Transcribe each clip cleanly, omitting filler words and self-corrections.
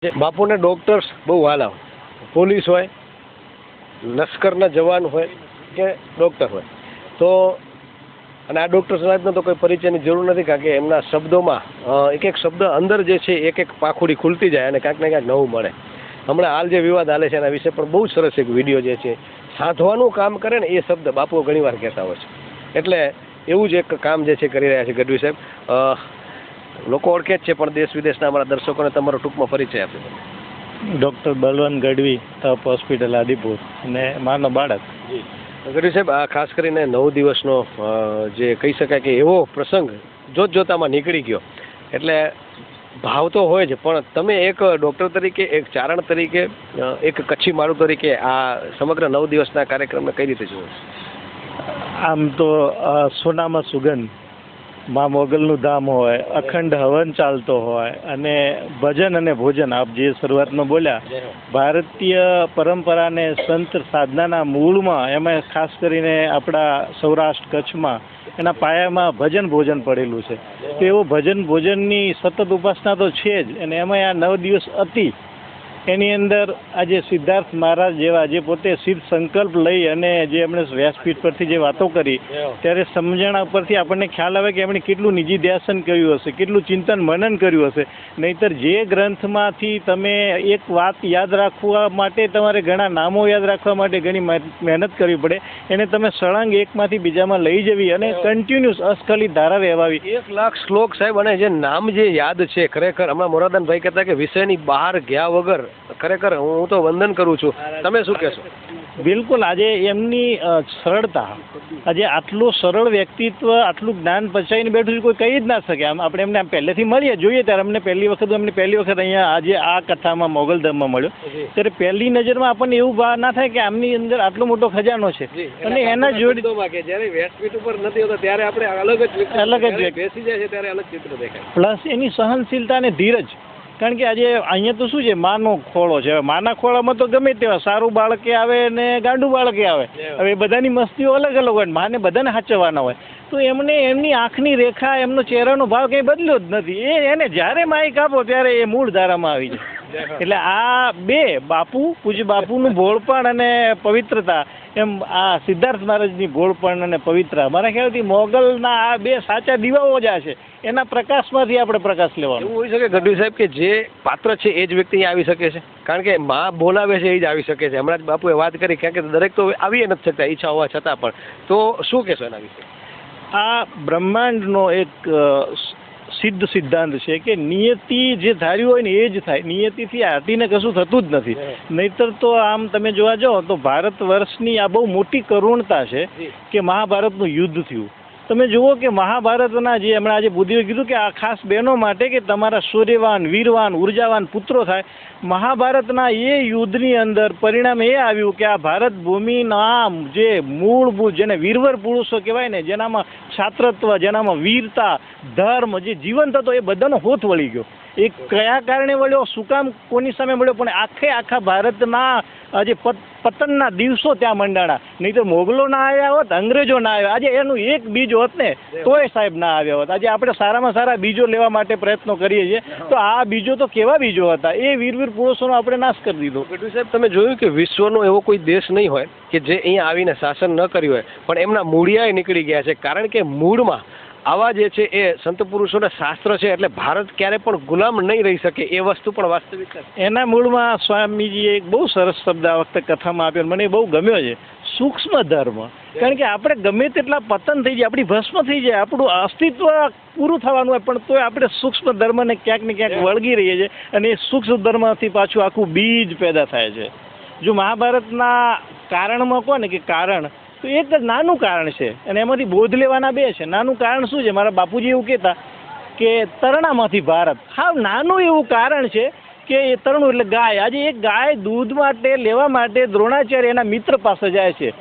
બાપુને ડૉક્ટર્સ બહુ વાલા હોય, પોલીસ હોય, લશ્કરના જવાન હોય કે ડૉક્ટર હોય તો, અને આ ડૉક્ટર સાહેબનો તો કોઈ પરિચયની જરૂર નથી, કારણ કે એમના શબ્દોમાં એક એક શબ્દ અંદર જે છે એક એક પાંખુડી ખુલતી જાય અને ક્યાંક ને ક્યાંક નવું મળે. હમણાં હાલ જે વિવાદ હાલે છે એના વિશે પણ બહુ સરસ એક વિડીયો જે છે, સાંધવાનું કામ કરે ને એ શબ્દ બાપુઓ ઘણીવાર કહેતા હોય છે. એટલે એવું જ એક કામ જે છે કરી રહ્યા છે ગઢવી સાહેબ. લોકો ઓળખે જ છે, પણ દેશ વિદેશના અમારા દર્શકોને તમારો ટૂંકમાં પરિચય આપજો. ડૉક્ટર બલવંત ગઢવી, તપ હોસ્પિટલ આદિપુર, અને માનો બાળક. ગઢવી સાહેબ, આ ખાસ કરીને 9 દિવસનો જે કહી શકાય કે એવો પ્રસંગ જોતામાં નીકળી ગયો, એટલે ભાવ તો હોય જ, પણ તમે એક ડૉક્ટર તરીકે, એક ચારણ તરીકે, એક કચ્છી માળું તરીકે આ સમગ્ર 9 દિવસના કાર્યક્રમને કઈ રીતે જુઓ? આમ તો સોનામાં સુગંધ, મા મોગલનું ધામ હોય, અખંડ હવન ચાલતો હોય, અને ભજન અને ભોજન આપ જે શરૂઆતમાં બોલ્યા, ભારતીય પરંપરાને સંત સાધનાના મૂળમાં, એમાં ખાસ કરીને આપણા સૌરાષ્ટ્ર કચ્છમાં એના પાયામાં ભજન ભોજન પડેલું છે. તો એવો ભજન ભોજનની સતત ઉપાસના તો છે જ, અને એમાં આ 9 દિવસ અતિ એની અંદર આજે સિદ્ધાર્થ મહારાજ જેવા, જે પોતે સિદ્ધ સંકલ્પ લઈ અને જે એમણે વ્યાસપીઠ પરથી જે વાતો કરી, ત્યારે સમજણ પરથી આપણને ખ્યાલ આવે કે એમણે કેટલું નિજી ધ્યાસન કર્યું હશે, કેટલું ચિંતન મનન કર્યું હશે. નહીંતર જે ગ્રંથમાંથી તમે એક વાત યાદ રાખવા માટે તમારે ઘણા નામો યાદ રાખવા માટે ઘણી મહેનત કરવી પડે, એને તમે સળંગ એકમાંથી બીજામાં લઈ જવી અને કન્ટિન્યુઅસ અસ્ખલિત ધારા વહેવાવી. 1 લાખ શ્લોક સાહેબ, અને જે નામ જે યાદ છે, ખરેખર હમણાં મોરાદાનભાઈ કહેતા કે વિષયની બહાર ગયા વગર, ખરેખર હું તો વંદન કરું છું. તમે શું કહેશો? બિલકુલ, આજે એમની સરળતા, આજે આટલું સરળ વ્યક્તિત્વ, આટલું જ્ઞાન પચાવીને બેઠું છે, કોઈ કહી જ ના શકે. આમ આપણે એમને પહેલેથી મળીએ જોઈએ ત્યારે અમને પહેલી વખત અહીંયા આજે આ કથામાં મોગલધામમાં મળ્યો, ત્યારે પહેલી નજરમાં આપણને એવું ભાવ ના થાય કે આમની અંદર આટલો મોટો ખજાનો છે. અને એના જોડે જ્યારે વ્યાસપીઠ ઉપર નથી હોતા ત્યારે આપણે અલગ જ બેસી જાય છે, ત્યારે અલગ ચિત્ર દેખાય. પ્લસ એની સહનશીલતા અને ધીરજ. કારણ કે આજે અહીંયા તો શું છે, માનો ખોળો છે. માના ખોળામાં તો ગમે તેવા સારું બાળકે આવે ને ગાંડું બાળકે આવે, હવે બધાની મસ્તીઓ અલગ અલગ હોય, માને બધાને સાચવવાના હોય. તો એમને એમની આંખની રેખા, એમનો ચહેરાનો ભાવ કંઈ બદલ્યો જ નથી. એને જ્યારે માઇક આપો ત્યારે એ મૂળ ધારામાં આવી જાય. એટલે આ બે બાપુ, પૂજ્ય બાપુનું ભોળપણ અને પવિત્રતા, એમ આ સિદ્ધાર્થ મહારાજની ભોળપણ અને પવિત્રતા, મારા ખ્યાલથી મોગલના આ બે સાચા દીવાઓ જ આ છે. એના પ્રકાશમાંથી આપણે પ્રકાશ લેવાનો. એવું હોઈ શકે ગઢવી સાહેબ કે જે પાત્ર છે એ જ વ્યક્તિ અહીંયા આવી શકે છે, કારણ કે માં બોલાવે છે એ જ આવી શકે છે. હમણાં જ બાપુએ વાત કરી, કારણ કે દરેક તો આવી નથી શકતા ઈચ્છા હોવા છતાં પણ. તો શું કહેશો એના વિશે? આ બ્રહ્માંડનો એક સિદ્ધ સિદ્ધાંત છે કે નિયતિ જે ધાર્યું હોય ને એ જ થાય. નિયતિથી હાટીને કશું થતું જ નથી. નહીતર તો આમ તમે જોવા જાઓ તો ભારત વર્ષની આ બહુ મોટી કરુણતા છે કે મહાભારતનું યુદ્ધ થયું. તમે જુઓ કે મહાભારતના જે હમણાં આજે બુદ્ધિએ કીધું કે આ ખાસ બહેનો માટે કે તમારા સૂર્યવાન, વીરવાન, ઉર્જાવાન પુત્રો થાય. મહાભારતના એ યુદ્ધની અંદર પરિણામ એ આવ્યું કે આ ભારત ભૂમિના જે મૂળભૂત, જેને વીરવર પુરુષો કહેવાય ને, જેનામાં છાત્રત્વ, જેનામાં વીરતા, ધર્મ, જે જીવંત હતો, એ બધાનો હોથ વળી ગયો. એ કયા કારણે વળ્યો, શું કામ, કોની સામે મળ્યો, પણ આખા ભારતના આજે પતનના દિવસો ત્યાં મંડાણા. નહીં તો મોગલો ના આવ્યા હોત, અંગ્રેજો ના આવ્યા, આજે એનું એક બીજ હોત ને તોય સાહેબ ના આવ્યા હોત. આજે આપણે સારામાં સારા બીજો લેવા માટે પ્રયત્નો કરીએ છીએ, તો આ બીજો તો કેવા બીજો હતા, એ વીરવીર પુરુષોનો આપણે નાશ કરી દીધો. ગઢવી સાહેબ, તમે જોયું કે વિશ્વનો એવો કોઈ દેશ નહીં હોય કે જે અહીંયા આવીને શાસન ન કર્યું હોય, પણ એમના મૂળિયાએ નીકળી ગયા છે. કારણ કે મૂળમાં આવા જે છે એ સંત પુરુષોના શાસ્ત્ર છે, એટલે ભારત ક્યારે પણ ગુલામ નહીં રહી શકે, એ વસ્તુ પણ વાસ્તવિક છે. એના મૂળમાં સ્વામીજીએ એક બહુ સરસ શબ્દ આ વખતે કથામાં આપ્યો, મને બહુ ગમ્યો છે, સૂક્ષ્મ ધર્મ. કારણ કે આપણે ગમે તેટલા પતન થઈ જાય, આપણી ભસ્મ થઈ જાય, આપણું અસ્તિત્વ પૂરું થવાનું હોય, પણ તોય આપણે સૂક્ષ્મ ધર્મને ક્યાંક ને ક્યાંક વળગી રહીએ છીએ, અને એ સૂક્ષ્મ ધર્મથી પાછું આખું બીજ પેદા થાય છે. જો મહાભારતના કારણમાં કહો ને કે કારણ, તો એક જ નાનું કારણ છે, અને એમાંથી બોધ લેવાના બે છે. નાનું કારણ શું છે? મારા બાપુજી એવું કહેતા કે તરણામાંથી ભારત. હા, નાનું એવું કારણ છે કે એ તરણું એટલે ગાય. આજે એક ગાય દૂધ માટે લેવા માટે દ્રોણાચાર્ય એના મિત્ર પાસે જાય છે.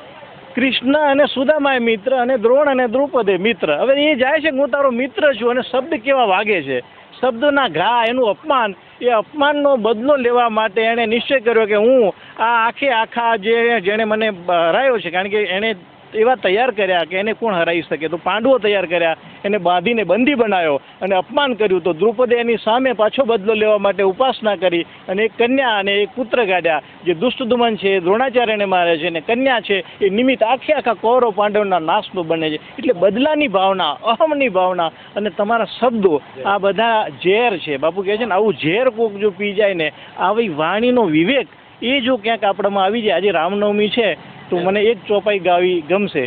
કૃષ્ણ અને સુદામાએ મિત્ર, અને દ્રોણ અને દ્રૌપદી મિત્ર. હવે એ જાય છે, હું તારો મિત્ર છું, અને શબ્દ કેવા વાગે છે, શબ્દના ઘા, એનું અપમાન. એ અપમાનનો બદલો લેવા માટે એણે નિશ્ચય કર્યો કે હું આખા જેણે મને હરાયો છે, કારણ કે એણે એવા તૈયાર કર્યા કે એને કોણ હરાવી શકે. તો પાંડવો તૈયાર કર્યા, એને બાંધીને બંદી બનાવ્યો અને અપમાન કર્યું. તો દ્રૌપદી એની સામે પાછો બદલો લેવા માટે ઉપાસના કરી અને એક કન્યા અને એક પુત્ર કાઢ્યા. જે દુષ્ટદુમન છે એ દ્રોણાચાર્યને મારે છે અને કન્યા છે એ નિમિત્ત આખા કૌરવ પાંડવના નાશનું બને છે. એટલે બદલાની ભાવના, અહમની ભાવના અને તમારા શબ્દો આ બધા ઝેર છે. બાપુ કહે છે ને, આવું ઝેર કોક જો પી જાય ને, આવી વાણીનો વિવેક એ જો ક્યાંક આપણામાં આવી જાય. આજે રામનવમી છે તો મને એક ચોપાઈ ગાવી ગમશે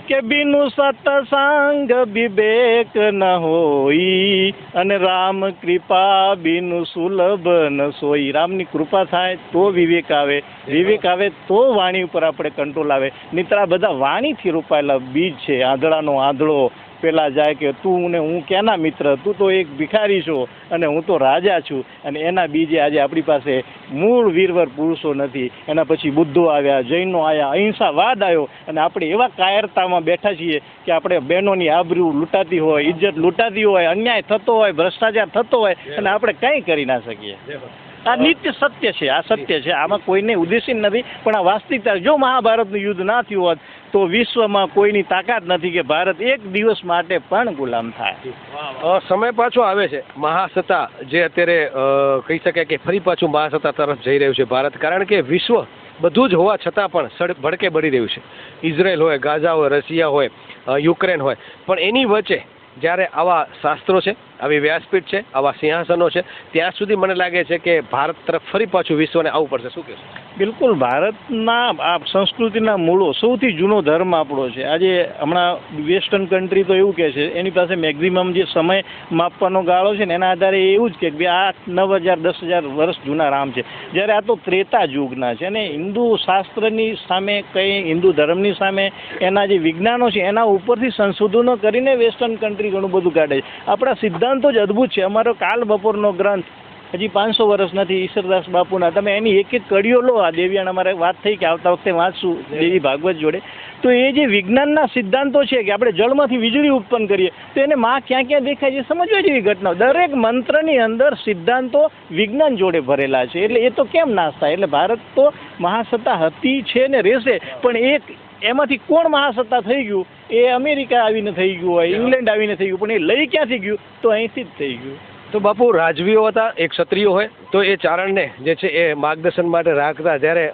કે બિનુ સતસંગ વિવેક ન હોઈ અને રામ કૃપા બિનુ સુલભ ન સોઈ. રામની કૃપા થાય તો વિવેક આવે, વિવેક આવે તો વાણી ઉપર આપણે કંટ્રોલ આવે. નહીંતર આ બધા વાણીથી રોપાયેલા બીજ છે. આંધળાનો આંધળો પેલા જાય કે તું ને હું ક્યાંના મિત્ર, તું તો એક ભિખારી છો અને હું તો રાજા છું. અને એના બીજે આજે આપણી પાસે મૂળ વીરવર પુરુષો નથી. એના પછી બુદ્ધો આવ્યા, જૈનો આવ્યા, અહિંસાવાદ આવ્યો અને આપણે એવા કાયરતામાં બેઠા છીએ કે આપણે બહેનોની આબરૂ લૂંટાતી હોય, ઇજ્જત લૂંટાતી હોય, અન્યાય થતો હોય, ભ્રષ્ટાચાર થતો હોય અને આપણે કંઈ કરી ના શકીએ. આ નિત્ય સત્ય છે, આ સત્ય છે. આમાં કોઈને ઉદ્દેશી નથી, પણ આ વાસ્તવિકતા. જો મહાભારતનું યુદ્ધ ના થયું હોત તો વિશ્વમાં કોઈની તાકાત નથી કે ભારત એક દિવસ માટે પણ ગુલામ થાય. સમય પાછો આવે છે, મહાસત્તા જે અત્યારે કહી શકાય કે ફરી પાછું મહાસત્તા તરફ જઈ રહ્યું છે ભારત. કારણ કે વિશ્વ બધું જ હોવા છતાં પણ ભડકે બળી રહ્યું છે. ઇઝરાયલ હોય, ગાઝા હોય, રશિયા હોય, યુક્રેન હોય, પણ એની વચ્ચે જ્યારે આવા શાસ્ત્રો છે, આવી વ્યાસપીઠ છે, આવા સિંહાસનો છે, ત્યાં સુધી મને લાગે છે કે ભારત તરફ ફરી પાછું વિશ્વને આવવું પડશે. શું કહેશો? બિલકુલ. ભારતના આ સંસ્કૃતિના મૂળો, સૌથી જૂનો ધર્મ આપણો છે. આજે હમણાં વેસ્ટર્ન કન્ટ્રી તો એવું કહે છે, એની પાસે મેક્ઝિમમ જે સમય માપવાનો ગાળો છે ને એના આધારે એવું જ કે 8-9,000 10,000 વર્ષ જૂના રામ છે. જ્યારે આ તો ત્રેતા યુગના છે. અને હિન્દુ શાસ્ત્રની સામે, કંઈ હિન્દુ ધર્મની સામે એના જે વિજ્ઞાનો છે એના ઉપરથી સંશોધનો કરીને વેસ્ટર્ન કન્ટ્રી ઘણું બધું કાઢે છે. આપણા સિદ્ધાંતો જ અદ્ભુત છે. અમારો કાલ બપોરનો ગ્રંથ હજી 500 વર્ષ નથી, ઈશ્વરદાસ બાપુના. તમે એની એક એક કડીઓ લો. આ દેવિયાણ અમારે વાત થઈ કે આવતા વખતે વાંચશું દેવી ભાગવત જોડે. તો એ જે વિજ્ઞાનના સિદ્ધાંતો છે કે આપણે જળમાંથી વીજળી ઉત્પન્ન કરીએ તો એને માં ક્યાં ક્યાં દેખાય છે સમજવા જેવી ઘટનાઓ. દરેક મંત્રની અંદર સિદ્ધાંતો વિજ્ઞાન જોડે ભરેલા છે. એટલે એ તો કેમ નાશ થાય? એટલે ભારત તો મહાસત્તા હતી, છે ને રહેશે. પણ એક એમાંથી કોણ મહાસત્તા થઈ ગયું? એ અમેરિકા આવીને થઈ ગયું હોય, ઇંગ્લેન્ડ આવીને થઈ ગયું, પણ એ લઈ ક્યાંથી ગયું? તો અહીંથી જ થઈ ગયું. તો બાપુ, રાજવીઓ હતા, એક ક્ષત્રિયો હોય તો એ ચારણને જે છે એ માર્ગદર્શન માટે રાખતા. જ્યારે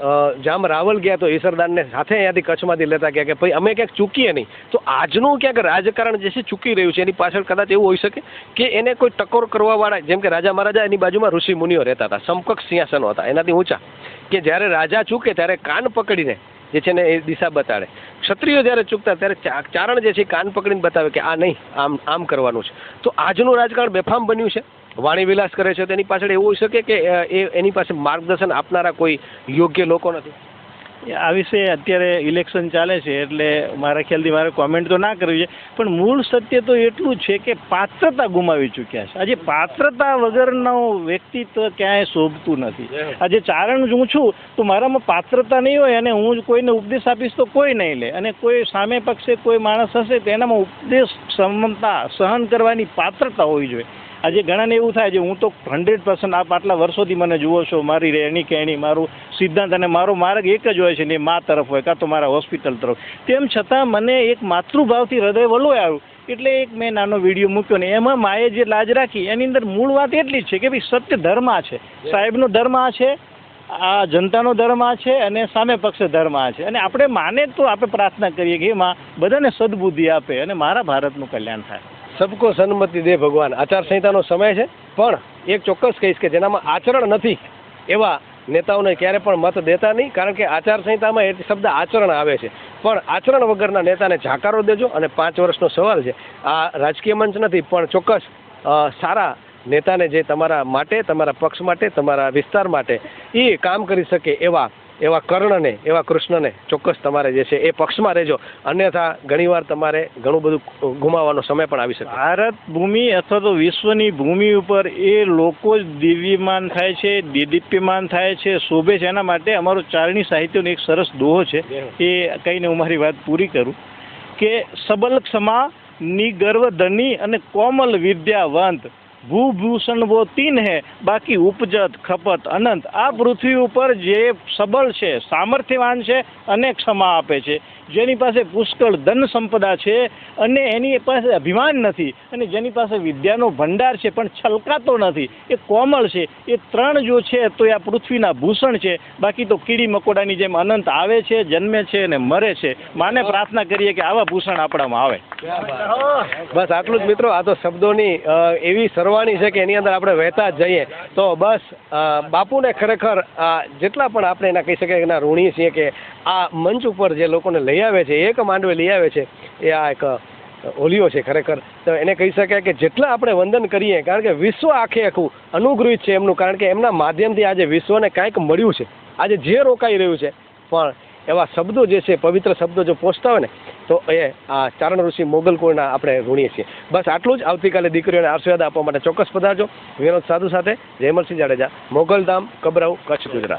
જામ રાવલ ગયા તો ઈસરદાનને સાથે અહીંયાથી કચ્છમાંથી લેતા ગયા કે ભાઈ અમે ક્યાંક ચૂકીએ નહીં. તો આજનું ક્યાંક રાજકારણ જે છે ચૂકી રહ્યું છે. એની પાછળ કદાચ એવું હોઈ શકે કે એને કોઈ ટકોર કરવાવાળા, જેમ કે રાજા મહારાજા, એની બાજુમાં ઋષિ મુનિઓ રહેતા હતા, સમકક્ષ સિંહાસનો હતા એનાથી ઊંચા, કે જ્યારે રાજા ચૂકે ત્યારે કાન પકડીને જે છે ને એ દિશા બતાડે. ક્ષત્રિયો જ્યારે ચૂકતા ત્યારે ચારણ જે છે કાન પકડીને બતાવે કે આ નહીં, આમ કરવાનું છે. તો આજનું રાજકારણ બેફામ બન્યું છે, વાણી વિલાસ કરે છે. તો એની પાછળ એવું હોઈ શકે કે એની પાસે માર્ગદર્શન આપનારા કોઈ યોગ્ય લોકો નથી. આ વિશે અત્યારે ઇલેક્શન ચાલે છે એટલે મારા ખ્યાલથી મારે કોમેન્ટ તો ના કરવી છે, પણ મૂળ સત્ય તો એટલું જ છે કે પાત્રતા ગુમાવી ચૂક્યા છે. આજે પાત્રતા વગરનો વ્યક્તિત્વ ક્યાંય શોભતું નથી. આજે ચારણ હું છું તો મારામાં પાત્રતા નહીં હોય અને હું કોઈને ઉપદેશ આપીશ તો કોઈ નહીં લે, અને કોઈ સામે પક્ષે કોઈ માણસ હશે તો એનામાં ઉપદેશ, ક્ષમતા, સહન કરવાની પાત્રતા હોવી જોઈએ. આજે ઘણાને એવું થાય છે હું તો 100% આપ આટલા વર્ષોથી મને જુઓ છો, મારી રહેણી કહેણી, મારું સિદ્ધાંત અને મારો માર્ગ એક જ હોય છે ને મા તરફ હોય કાં તો મારા હોસ્પિટલ તરફ. તેમ છતાં મને એક માતૃભાવથી હૃદય વલોય આવ્યું એટલે એક મેં નાનો વિડીયો મૂક્યો ને એમાં માએ જે લાજ રાખી એની અંદર મૂળ વાત એટલી જ છે કે ભાઈ સત્ય ધર્મ આ છે, સાહેબનો ધર્મ આ છે, આ જનતાનો ધર્મ આ છે અને સામે પક્ષે ધર્મ આ છે. અને આપણે માને તો આપણે પ્રાર્થના કરીએ કે એમાં બધાને સદબુદ્ધિ આપે અને મારા ભારતનું કલ્યાણ થાય. સબકો સન્મતિ દે ભગવાન. આચારસંહિતાનો સમય છે, પણ એક ચોક્કસ કહીશ કે જેનામાં આચરણ નથી એવા નેતાઓને ક્યારે પણ મત દેતા નહીં. કારણ કે આચારસંહિતામાં એ શબ્દ આચરણ આવે છે, પણ આચરણ વગરના નેતાને જાકારો દેજો. અને 5 વર્ષનો સવાલ છે, આ રાજકીય મંચ નથી, પણ ચોક્કસ સારા નેતાને જે તમારા માટે, તમારા પક્ષ માટે, તમારા વિસ્તાર માટે એ કામ કરી શકે એવા કર્ણને, એવા કૃષ્ણને ચોક્કસ તમારે જે છે એ પક્ષમાં રહેજો. અન્યથા ઘણીવાર તમારે ઘણું બધું ગુમાવવાનો સમય પણ આવી શકે. ભારત ભૂમિ અથવા તો વિશ્વની ભૂમિ ઉપર એ લોકો જ દિવ્યમાન થાય છે, દીદીપ્યમાન થાય છે, શોભે છે. એના માટે અમારો ચારણી સાહિત્યનો એક સરસ દોહો છે, એ કહીને હું મારી વાત પૂરી કરું કે સબલ ક્ષમા નિગર્વ ધની અને કોમલ વિદ્યાવંત ભૂભૂષણ વો તીન હે બાકી ઉપજત ખપત અનંત. આ પૃથ્વી ઉપર જે સબળ છે, સામર્થ્યવાન છે અને ક્ષમા આપે છે, જેની પાસે પુષ્કળ ધન સંપદા છે અને એની પાસે અભિમાન નથી, અને જેની પાસે વિદ્યાનો ભંડાર છે પણ છલકાતો નથી, એ કોમળ છે, એ ત્રણ જો છે તો એ આ પૃથ્વીના ભૂષણ છે. બાકી તો કીડી મકોડાની જેમ અનંત આવે છે, જન્મે છે અને મરે છે. માને પ્રાર્થના કરીએ કે આવા ભૂષણ આપણામાં આવે. બસ આટલું જ મિત્રો. આ તો શબ્દોની એવી સરવાણી છે કે એની અંદર આપણે વહેતા જ જઈએ. તો બસ બાપુને ખરેખર જેટલા પણ આપણે એના કહી શકીએ એના ઋણી છીએ કે આ મંચ ઉપર જે લોકોને લઈ આવે છે, એક માંડવે લઈ આવે છે, એ આ એક હોલીઓ છે ખરેખર. તો એને કહી શકાય કે જેટલા આપણે વંદન કરીએ, કારણ કે વિશ્વ આખું અનુગ્રહિત છે એમનું, કારણ કે એમના માધ્યમથી આજે વિશ્વને કાંઈક મળ્યું છે. આજે જે રોકાઈ રહ્યું છે પણ એવા શબ્દો જે છે, પવિત્ર શબ્દો જો પહોંચતા હોય ને તો એ આ ચારણ ઋષિ મોગલકોળના આપણે ઋણીએ છીએ. બસ આટલું જ. આવતીકાલે દીકરીઓને આશીર્વાદ આપવા માટે ચોક્કસ પધારજો. વિનોદ સાધુ સાથે જયમલસિંહ જાડેજા, મોગલધામ, કબરાઉ, કચ્છ, ગુજરાત.